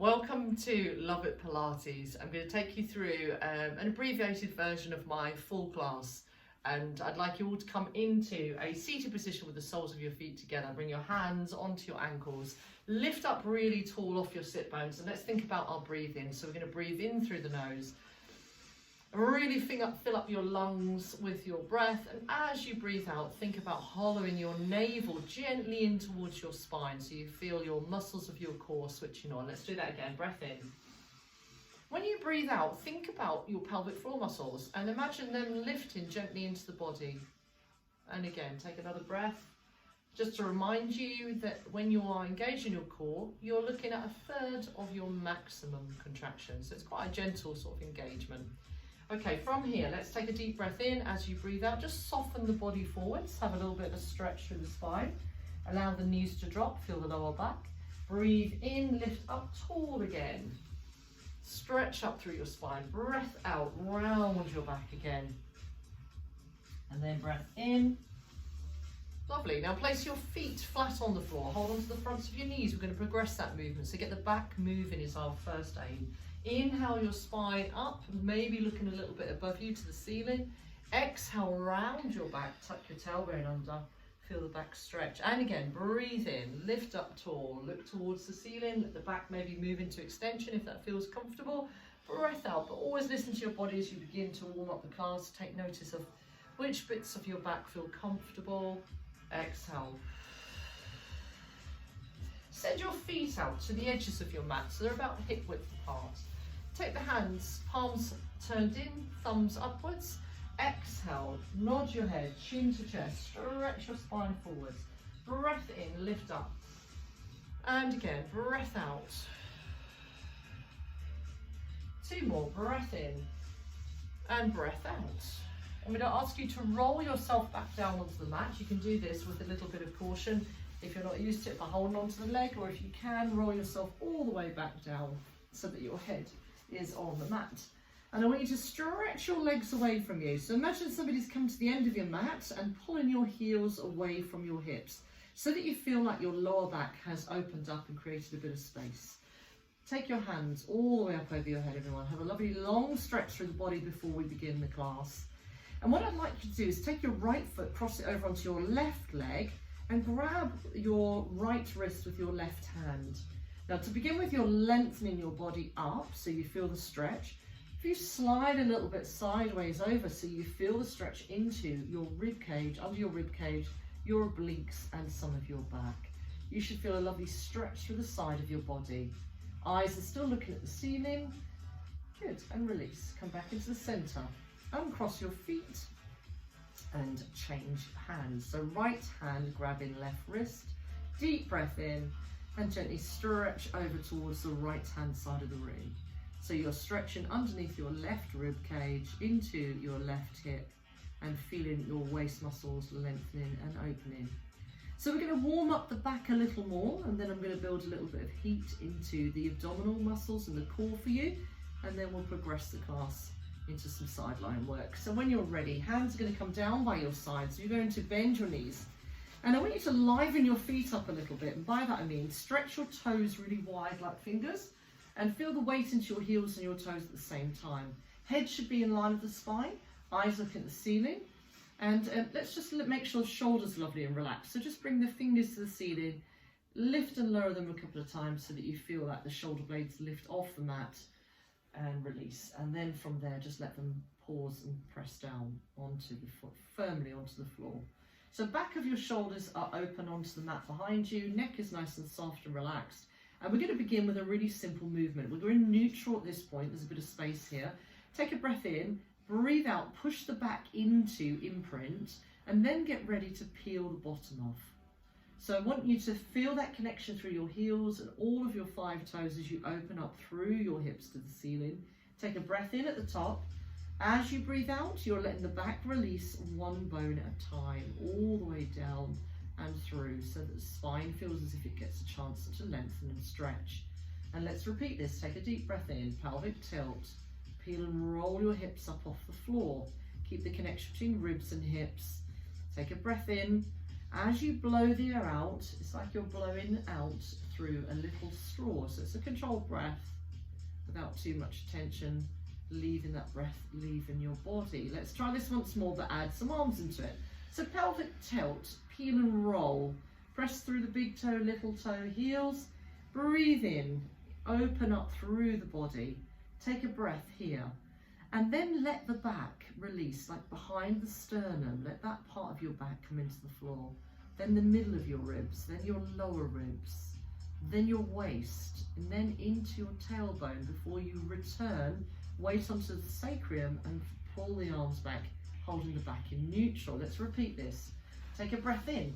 Welcome to Lovett Pilates. I'm going to take you through an abbreviated version of my full class, and I'd like you all to come into a seated position with the soles of your feet together. Bring your hands onto your ankles, lift up really tall off your sit bones, and let's think about our breathing. So we're going to breathe in through the nose. Really fill up your lungs with your breath, and as you breathe out, think about hollowing your navel gently in towards your spine so you feel your muscles of your core switching on. Let's do that again. Breath in. When you breathe out, think about your pelvic floor muscles and imagine them lifting gently into the body. And again, take another breath. Just to remind you that when you are engaged in your core, you're looking at a third of your maximum contraction. So it's quite a gentle sort of engagement. Okay, from here, let's take a deep breath in. As you breathe out, just soften the body forwards. Have a little bit of a stretch through the spine. Allow the knees to drop, feel the lower back. Breathe in, lift up tall again. Stretch up through your spine. Breath out, round your back again. And then breath in. Lovely. Now place your feet flat on the floor. Hold on to the fronts of your knees. We're going to progress that movement. So get the back moving is our first aim. Inhale your spine up, maybe looking a little bit above you to the ceiling. Exhale, round your back, tuck your tailbone under, feel the back stretch. And again, breathe in, lift up tall, look towards the ceiling, let the back maybe move into extension if that feels comfortable. Breath out, but always listen to your body as you begin to warm up the class. Take notice of which bits of your back feel comfortable. Exhale. Send your feet out to the edges of your mat, so they're about hip width apart. Take the hands, palms turned in, thumbs upwards. Exhale, nod your head, chin to chest, stretch your spine forwards. Breath in, lift up. And again, breath out. Two more, breath in and breath out. I'm going to ask you to roll yourself back down onto the mat. You can do this with a little bit of caution if you're not used to it by holding onto the leg, or if you can, roll yourself all the way back down so that your head is on the mat. And I want you to stretch your legs away from you. So imagine somebody's come to the end of your mat and pulling your heels away from your hips so that you feel like your lower back has opened up and created a bit of space. Take your hands all the way up over your head, everyone. Have a lovely long stretch through the body before we begin the class. And what I'd like you to do is take your right foot, cross it over onto your left leg and grab your right wrist with your left hand. Now to begin with, you're lengthening your body up so you feel the stretch. If you slide a little bit sideways over so you feel the stretch into your rib cage, under your rib cage, your obliques and some of your back. You should feel a lovely stretch through the side of your body. Eyes are still looking at the ceiling. Good, and release. Come back into the center. Uncross your feet and change hands. So right hand grabbing left wrist. Deep breath in. And gently stretch over towards the right hand side of the room. So you're stretching underneath your left rib cage into your left hip and feeling your waist muscles lengthening and opening. So we're going to warm up the back a little more, and then I'm going to build a little bit of heat into the abdominal muscles and the core for you, and then we'll progress the class into some sideline work. So when you're ready, hands are going to come down by your sides. So you're going to bend your knees. And I want you to liven your feet up a little bit, and by that I mean stretch your toes really wide like fingers and feel the weight into your heels and your toes at the same time. Head should be in line with the spine, eyes looking at the ceiling, and let's just make sure the shoulders are lovely and relaxed. So just bring the fingers to the ceiling, lift and lower them a couple of times so that you feel like the shoulder blades lift off the mat and release. And then from there, just let them pause and press down onto the foot, firmly onto the floor. So back of your shoulders are open onto the mat behind you, neck is nice and soft and relaxed. And we're going to begin with a really simple movement. We're in neutral at this point, there's a bit of space here. Take a breath in, breathe out, push the back into imprint, and then get ready to peel the bottom off. So I want you to feel that connection through your heels and all of your 5 toes as you open up through your hips to the ceiling. Take a breath in at the top. As you breathe out, you're letting the back release one bone at a time, all the way down and through, so that the spine feels as if it gets a chance to lengthen and stretch. And let's repeat this. Take a deep breath in, pelvic tilt, peel and roll your hips up off the floor. Keep the connection between ribs and hips. Take a breath in, As you blow the air out, it's like you're blowing out through a little straw. So it's a controlled breath without too much tension, leaving that breath, leaving your body. Let's try this once more, but add some arms into it. So pelvic tilt, peel and roll. Press through the big toe, little toe, heels. Breathe in, open up through the body. Take a breath here. And then let the back release, like behind the sternum. Let that part of your back come into the floor. Then the middle of your ribs, then your lower ribs, then your waist, and then into your tailbone before you return. Weight onto the sacrum and pull the arms back, holding the back in neutral. Let's repeat this. Take a breath in.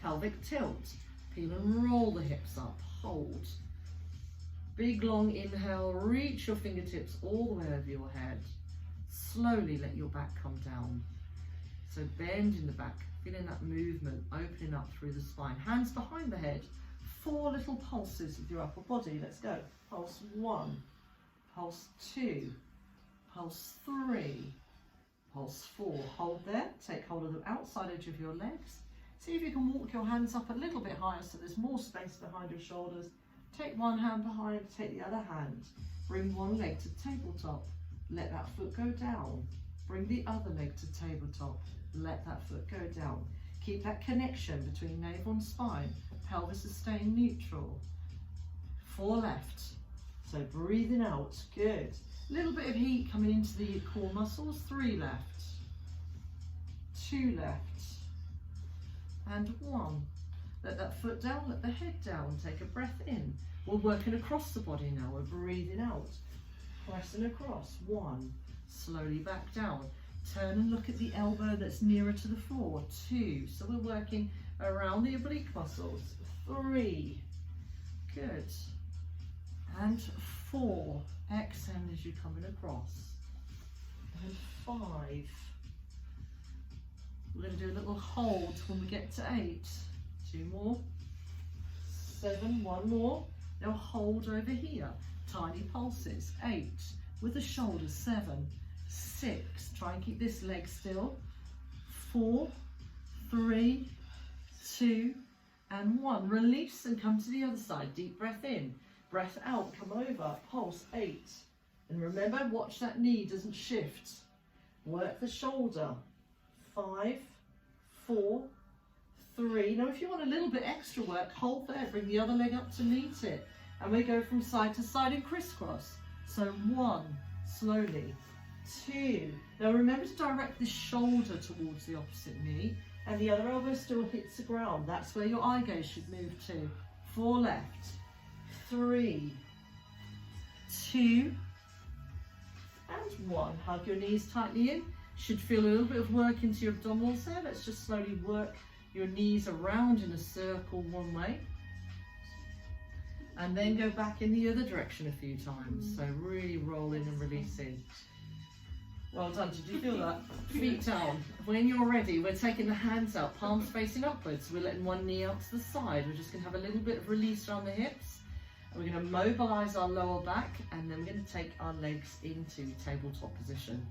Pelvic tilt. Peel and roll the hips up. Hold. Big long inhale, reach your fingertips all the way over your head. Slowly let your back come down. So bend in the back, feeling that movement, opening up through the spine. Hands behind the head. 4 little pulses with your upper body. Let's go. Pulse 1, pulse 2, pulse 3, pulse 4. Hold there. Take hold of the outside edge of your legs. See if you can walk your hands up a little bit higher so there's more space behind your shoulders. Take one hand behind, take the other hand. Bring one leg to tabletop. Let that foot go down. Bring the other leg to tabletop. Let that foot go down. Keep that connection between navel and spine. Pelvis is staying neutral. 4 left. So breathing out, good. A little bit of heat coming into the core muscles. 3 left. 2 left. And 1. Let that foot down, let the head down, take a breath in. We're working across the body now, we're breathing out. Pressing across, 1. Slowly back down. Turn and look at the elbow that's nearer to the floor, 2. So we're working around the oblique muscles, 3. Good. And 4. Exhale as you're coming across. And 5. We're going to do a little hold when we get to 8. 2 more, 7, 1 more. Now hold over here, tiny pulses. 8 with the shoulders. 7, 6. Try and keep this leg still. 4, 3, 2, and 1. Release and come to the other side. Deep breath in, breath out. Come over. Pulse 8, and remember, watch that knee doesn't shift. Work the shoulder. 5, 4. 3. Now if you want a little bit extra work, hold there, bring the other leg up to meet it. And we go from side to side in crisscross. So 1, slowly. 2. Now remember to direct the shoulder towards the opposite knee, and the other elbow still hits the ground. That's where your eye gaze should move to. 4 left. 3, 2, and 1. Hug your knees tightly in. Should feel a little bit of work into your abdominals there. Let's just slowly work your knees around in a circle one way, and then go back in the other direction a few times. So really rolling and releasing. Well done. Did you feel that? Feet down. When you're ready, we're taking the hands out, palms facing upwards. We're letting one knee out to the side. We're just going to have a little bit of release around the hips. And we're going to mobilize our lower back, and then we're going to take our legs into tabletop position.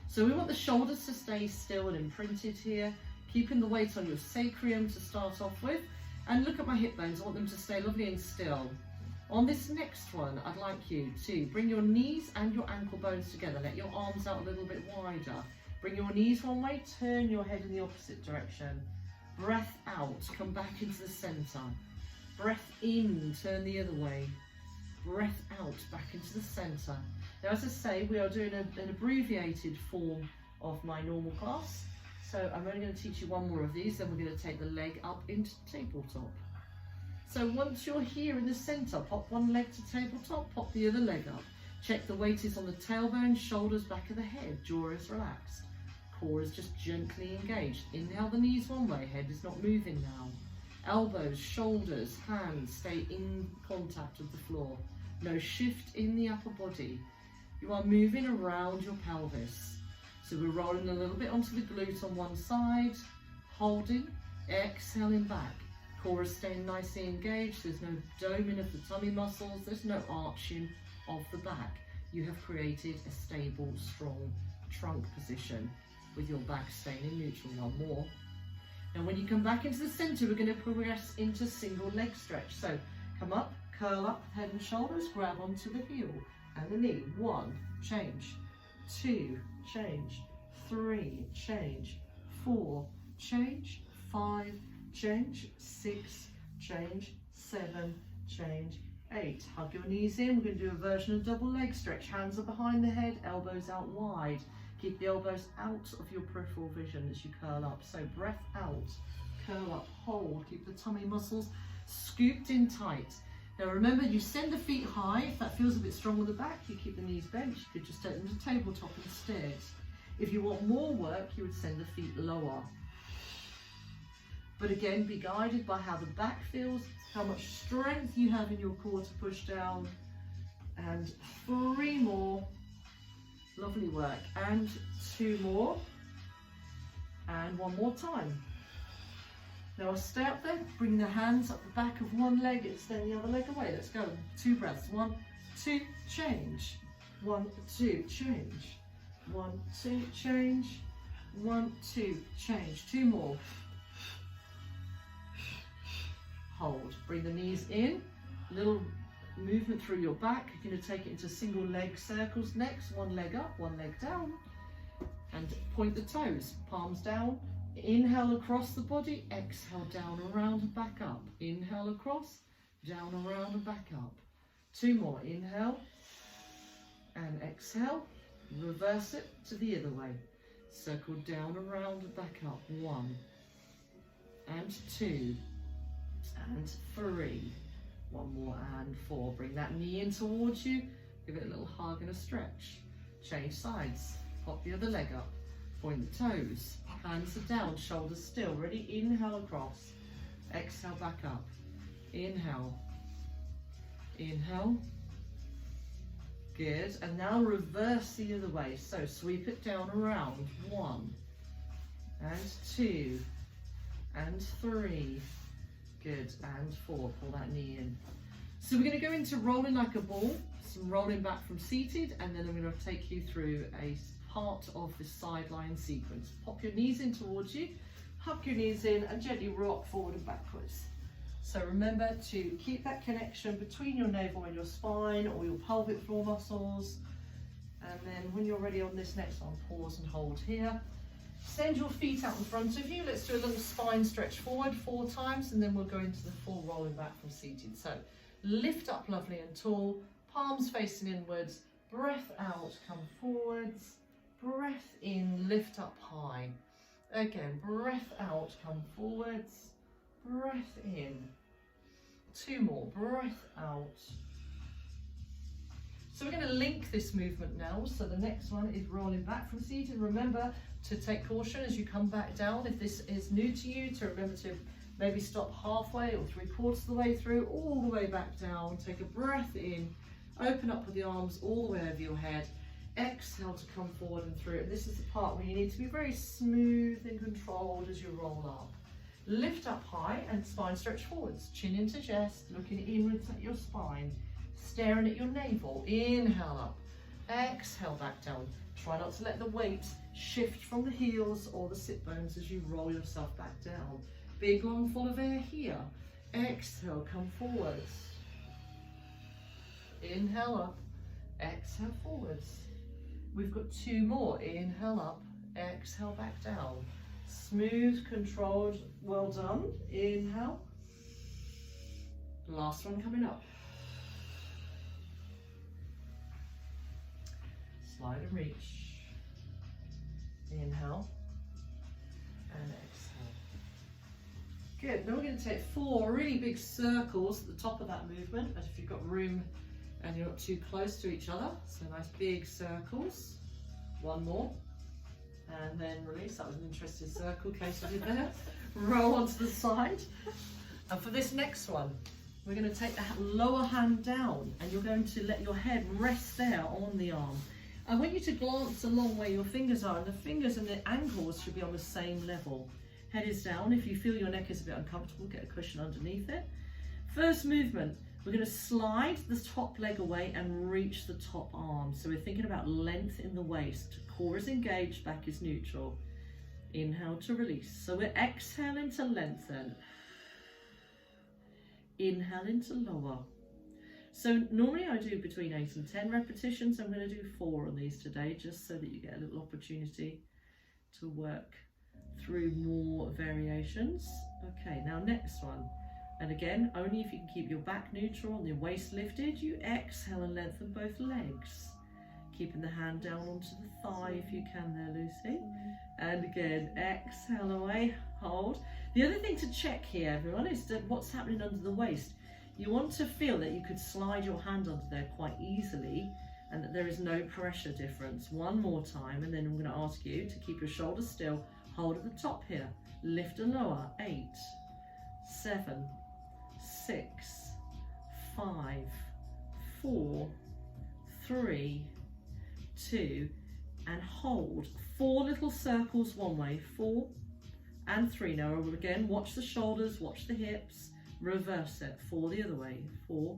So we want the shoulders to stay still and imprinted here, keeping the weight on your sacrum to start off with. And look at my hip bones, I want them to stay lovely and still. On this next one, I'd like you to bring your knees and your ankle bones together. Let your arms out a little bit wider. Bring your knees one way, turn your head in the opposite direction. Breath out, come back into the center. Breath in, turn the other way. Breath out, back into the center. Now, as I say, we are doing an abbreviated form of my normal class. So I'm only going to teach you 1 more of these, then we're going to take the leg up into tabletop. So once you're here in the center, pop one leg to tabletop, pop the other leg up. Check the weight is on the tailbone, shoulders, back of the head, jaw is relaxed. Core is just gently engaged. Inhale the knees one way, head is not moving now. Elbows, shoulders, hands stay in contact with the floor. No shift in the upper body. You are moving around your pelvis. So we're rolling a little bit onto the glute on one side, holding, exhaling back. Core is staying nicely engaged. There's no doming of the tummy muscles. There's no arching of the back. You have created a stable, strong trunk position with your back staying in neutral. 1 more. Now when you come back into the center, we're going to progress into single leg stretch. So come up, curl up, head and shoulders, grab onto the heel and the knee. 1, change, 2, change, 3, change, 4, change, 5, change, 6, change, 7, change, 8. Hug your knees in. We're going to do a version of double leg stretch. Hands are behind the head, elbows out wide. Keep the elbows out of your peripheral vision as you curl up. So breath out, curl up, hold. Keep the tummy muscles scooped in tight. Now remember, you send the feet high. If that feels a bit strong on the back, you keep the knees bent. You could just take them to tabletop instead. If you want more work, you would send the feet lower. But again, be guided by how the back feels, how much strength you have in your core to push down. And 3 more. Lovely work. And 2 more. And 1 more time. Now stay up there, bring the hands up the back of one leg, extend the other leg away. Let's go. 2 breaths. 1, 2, change. 1, 2, change. 1, 2, change. 1, 2, change. 2 more. Hold. Bring the knees in. Little movement through your back. You're going to take it into single leg circles next. 1 leg up, 1 leg down. And point the toes. Palms down. Inhale across the body. Exhale down, around and back up. Inhale across, down, around and back up. 2 more. Inhale and exhale. Reverse it to the other way. Circle down, around and back up. 1 and 2 and 3. 1 more and 4. Bring that knee in towards you. Give it a little hug and a stretch. Change sides. Pop the other leg up. Point the toes. Hands are down. Shoulders still. Ready? Inhale across. Exhale back up. Inhale. Inhale. Good. And now reverse the other way. So sweep it down around. 1 and 2 and 3. Good. And 4. Pull that knee in. So we're going to go into rolling like a ball. Some rolling back from seated, and then I'm going to take you through a part of the sideline sequence. Pop your knees in towards you, hug your knees in and gently rock forward and backwards. So remember to keep that connection between your navel and your spine or your pelvic floor muscles. And then when you're ready on this next one, pause and hold here. Send your feet out in front of you. Let's do a little spine stretch forward 4 times, and then we'll go into the full rolling back from seated. So lift up lovely and tall, palms facing inwards, breath out, come forwards. Breath in, lift up high. Again, breath out, come forwards. Breath in. 2 more, breath out. So we're going to link this movement now. So the next one is rolling back from seated. Remember to take caution as you come back down. If this is new to you, to remember to maybe stop halfway or 3/4 of the way through, all the way back down. Take a breath in, open up with the arms all the way over your head. Exhale to come forward and through. And this is the part where you need to be very smooth and controlled as you roll up. Lift up high and spine stretch forwards. Chin into chest, looking inwards at your spine, staring at your navel. Inhale up. Exhale back down. Try not to let the weight shift from the heels or the sit bones as you roll yourself back down. Big long full of air here. Exhale, come forwards. Inhale up. Exhale forwards. We've got 2 more. Inhale up, exhale back down. Smooth, controlled, well done. Inhale. Last one coming up. Slide and reach. Inhale and exhale. Good. Now we're going to take 4 really big circles at the top of that movement, as if you've got room and you're not too close to each other. So nice big circles. 1 more. And then release. That was an interesting circle case I did there. Roll onto the side. And for this next one, we're going to take the lower hand down, and you're going to let your head rest there on the arm. I want you to glance along where your fingers are, and the fingers and the ankles should be on the same level. Head is down. If you feel your neck is a bit uncomfortable, get a cushion underneath it. First movement, we're going to slide the top leg away and reach the top arm. So we're thinking about length in the waist. Core is engaged, back is neutral. Inhale to release. So we're exhaling to lengthen. Inhaling to lower. So normally I do between 8 and 10 repetitions. I'm going to do 4 on these today, just so that you get a little opportunity to work through more variations. Okay, now next one. And again, only if you can keep your back neutral and your waist lifted, you exhale and lengthen both legs. Keeping the hand down onto the thigh if you can there, Lucy. And again, exhale away, hold. The other thing to check here, everyone, is that what's happening under the waist. You want to feel that you could slide your hand under there quite easily and that there is no pressure difference. One more time, and then I'm going to ask you to keep your shoulders still. Hold at the top here. Lift and lower. 8, 7, 6, 5, 4, 3, 2, and hold. 4 little circles one way. 4 and 3. Now again, watch the shoulders, watch the hips. Reverse it. 4 the other way. 4,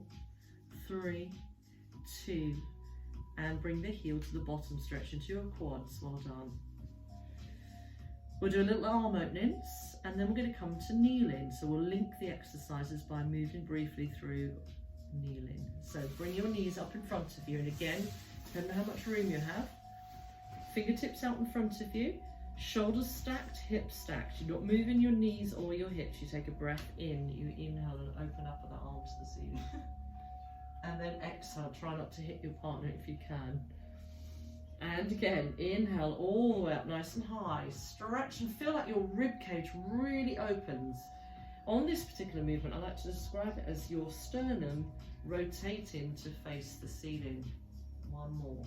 3, 2, and bring the heel to the bottom. Stretch into your quads. Well done. We'll do a little arm openings, and then we're going to come to kneeling. So we'll link the exercises by moving briefly through kneeling. So bring your knees up in front of you, and again, depending on how much room you have, fingertips out in front of you, shoulders stacked, hips stacked. You're not moving your knees or your hips. You take a breath in, you inhale and open up with the arms to the ceiling. And then exhale, try not to hit your partner if you can. And again, inhale all the way up nice and high. Stretch and feel like your rib cage really opens. On this particular movement, I like to describe it as your sternum rotating to face the ceiling. One more.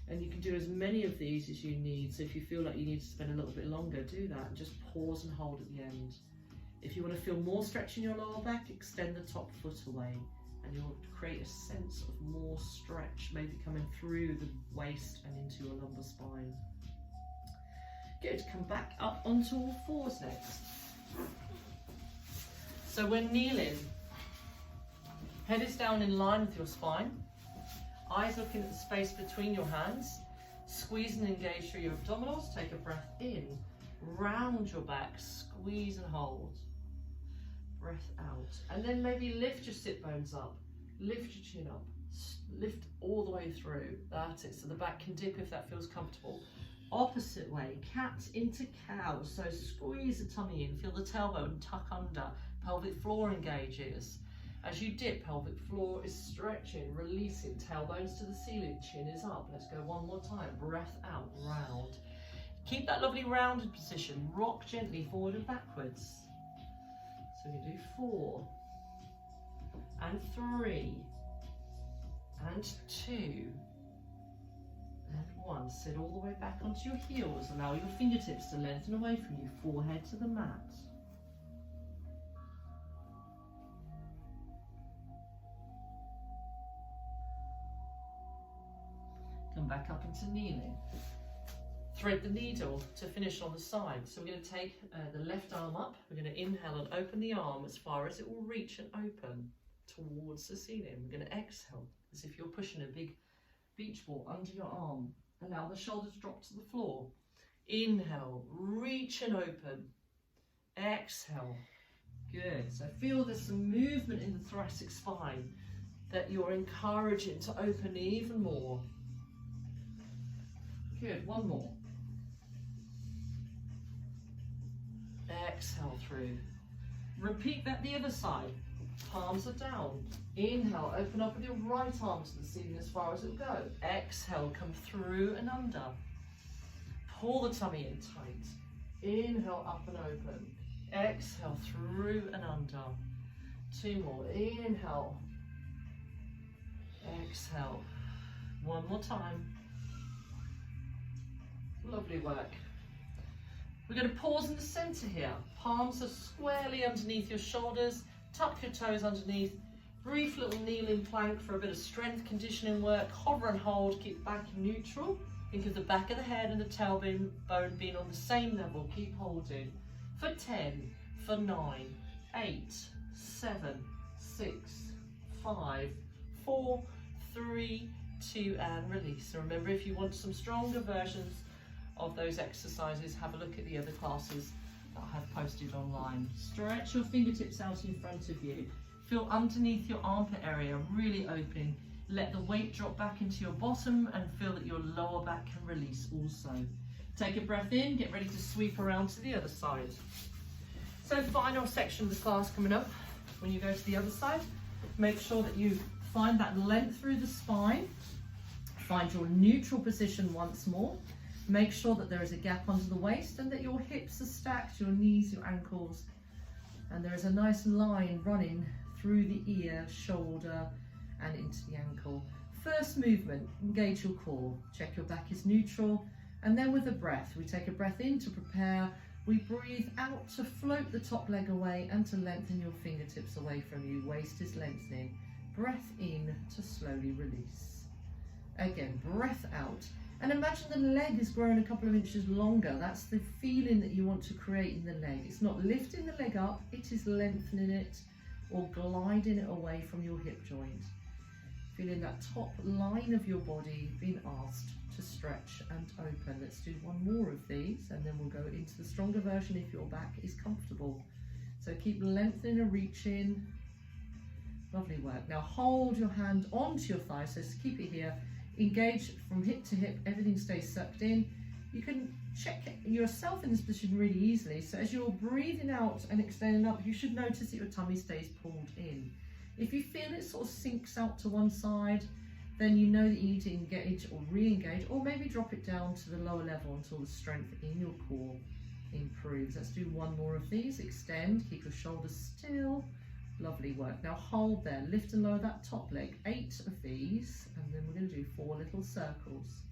And you can do as many of these as you need. So if you feel like you need to spend a little bit longer, do that. And just pause and hold at the end. If you want to feel more stretch in your lower back, extend the top foot away. And you'll create a sense of more stretch, maybe coming through the waist and into your lumbar spine. Good, come back up onto all fours next. So we're kneeling. Head is down in line with your spine. Eyes looking at the space between your hands. Squeeze and engage through your abdominals. Take a breath in. Round your back, squeeze and hold. Breath out. And then maybe lift your sit bones up. Lift your chin up. Lift all the way through. That's it. So the back can dip if that feels comfortable. Opposite way, cat into cow. So squeeze the tummy in. Feel the tailbone tuck under. Pelvic floor engages. As you dip, pelvic floor is stretching, releasing, tailbones to the ceiling, chin is up. Let's go one more time. Breath out, round. Keep that lovely rounded position. Rock gently forward and backwards. So we do 4, and 3, and 2, and 1. Sit all the way back onto your heels. Allow your fingertips to lengthen away from you, forehead to the mat. Come back up into kneeling. Thread the needle to finish on the side. So we're going to take the left arm up. We're going to inhale and open the arm as far as it will reach and open towards the ceiling. We're going to exhale as if you're pushing a big beach ball under your arm. Allow the shoulders to drop to the floor. Inhale, reach and open. Exhale. Good. So feel there's some movement in the thoracic spine that you're encouraging to open even more. Good. One more. Exhale through. Repeat that the other side. Palms are down. Inhale, open up with your right arm to the ceiling as far as it will go. Exhale, come through and under. Pull the tummy in tight. Inhale, up and open. Exhale, through and under. 2 more. Inhale. Exhale. 1 more time. Lovely work. We're going to pause in the center here. Palms are squarely underneath your shoulders. Tuck your toes underneath. Brief little kneeling plank for a bit of strength conditioning work. Hover and hold. Keep back neutral. Think of the back of the head and the tailbone being on the same level. Keep holding. For 10, for 9, 8, 7, 6, 5, 4, 3, 2, and release. So remember, if you want some stronger versions of those exercises, have a look at the other classes that I have posted online. Stretch your fingertips out in front of you. Feel underneath your armpit area, really opening. Let the weight drop back into your bottom and feel that your lower back can release also. Take a breath in, get ready to sweep around to the other side. So final section of the class coming up. When you go to the other side, make sure that you find that length through the spine. Find your neutral position once more. Make sure that there is a gap under the waist and that your hips are stacked, your knees, your ankles. And there is a nice line running through the ear, shoulder, and into the ankle. First movement, engage your core. Check your back is neutral. And then with a breath, we take a breath in to prepare. We breathe out to float the top leg away and to lengthen your fingertips away from you. Waist is lengthening. Breath in to slowly release. Again, breath out. And imagine the leg has grown a couple of inches longer. That's the feeling that you want to create in the leg. It's not lifting the leg up, it is lengthening it or gliding it away from your hip joint. Feeling that top line of your body being asked to stretch and open. Let's do one more of these and then we'll go into the stronger version if your back is comfortable. So keep lengthening and reaching. Lovely work. Now hold your hand onto your thigh, so keep it here. Engage from hip to hip, everything stays sucked in. You can check yourself in this position really easily. So as you're breathing out and extending up, you should notice that your tummy stays pulled in. If you feel it sort of sinks out to one side, then you know that you need to engage or re-engage, or maybe drop it down to the lower level until the strength in your core improves. Let's do one more of these. Extend, keep your shoulders still. Lovely work. Now hold there, lift and lower that top leg. 8 of these, and then we're going to do 4 little circles.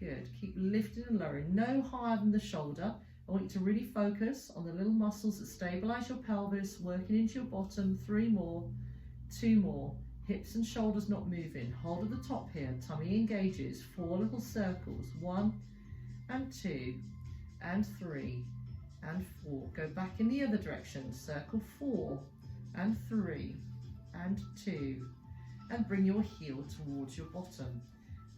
Good. Keep lifting and lowering, no higher than the shoulder. I want you to really focus on the little muscles that stabilize your pelvis, working into your bottom. 3 more, 2 more. Hips and shoulders not moving. Hold at the top here. Tummy engages. 4 little circles. 1 and 2 and 3 and 4. Go back in the other direction. Circle 4 and 3 and 2. And bring your heel towards your bottom.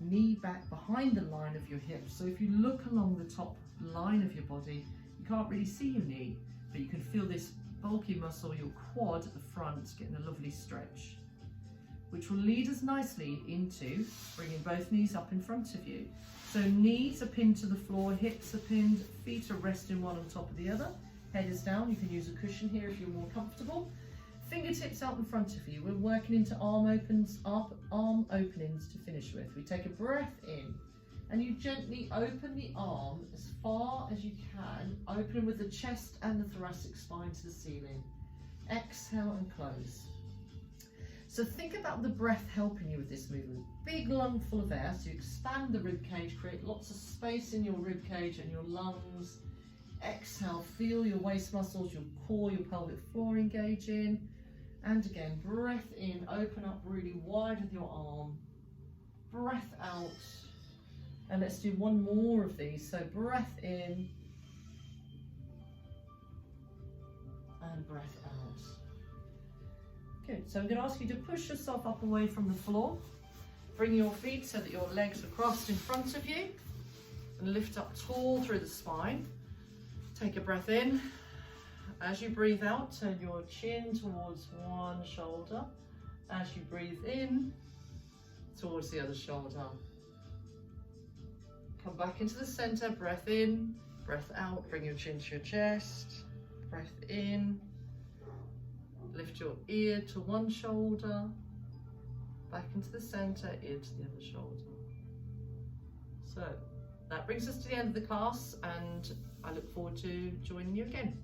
Knee back behind the line of your hips. So if you look along the top line of your body, you can't really see your knee, but you can feel this bulky muscle, your quad at the front, getting a lovely stretch, which will lead us nicely into bringing both knees up in front of you. So knees are pinned to the floor, hips are pinned, feet are resting one on top of the other, head is down. You can use a cushion here if you're more comfortable. Fingertips out in front of you. We're working into arm openings to finish with. We take a breath in and you gently open the arm as far as you can, opening with the chest and the thoracic spine to the ceiling. Exhale and close. So think about the breath helping you with this movement. Big lung full of air, so you expand the rib cage, create lots of space in your rib cage and your lungs. Exhale, feel your waist muscles, your core, your pelvic floor engaging. And again, breath in, open up really wide with your arm. Breath out. And let's do one more of these. So breath in and breath out. Good. So I'm going to ask you to push yourself up away from the floor. Bring your feet so that your legs are crossed in front of you. And lift up tall through the spine. Take a breath in. As you breathe out, turn your chin towards one shoulder. As you breathe in, towards the other shoulder. Come back into the center, breath in, breath out, bring your chin to your chest. Breath in, lift your ear to one shoulder, back into the center, ear to the other shoulder. So that brings us to the end of the class, and I look forward to joining you again.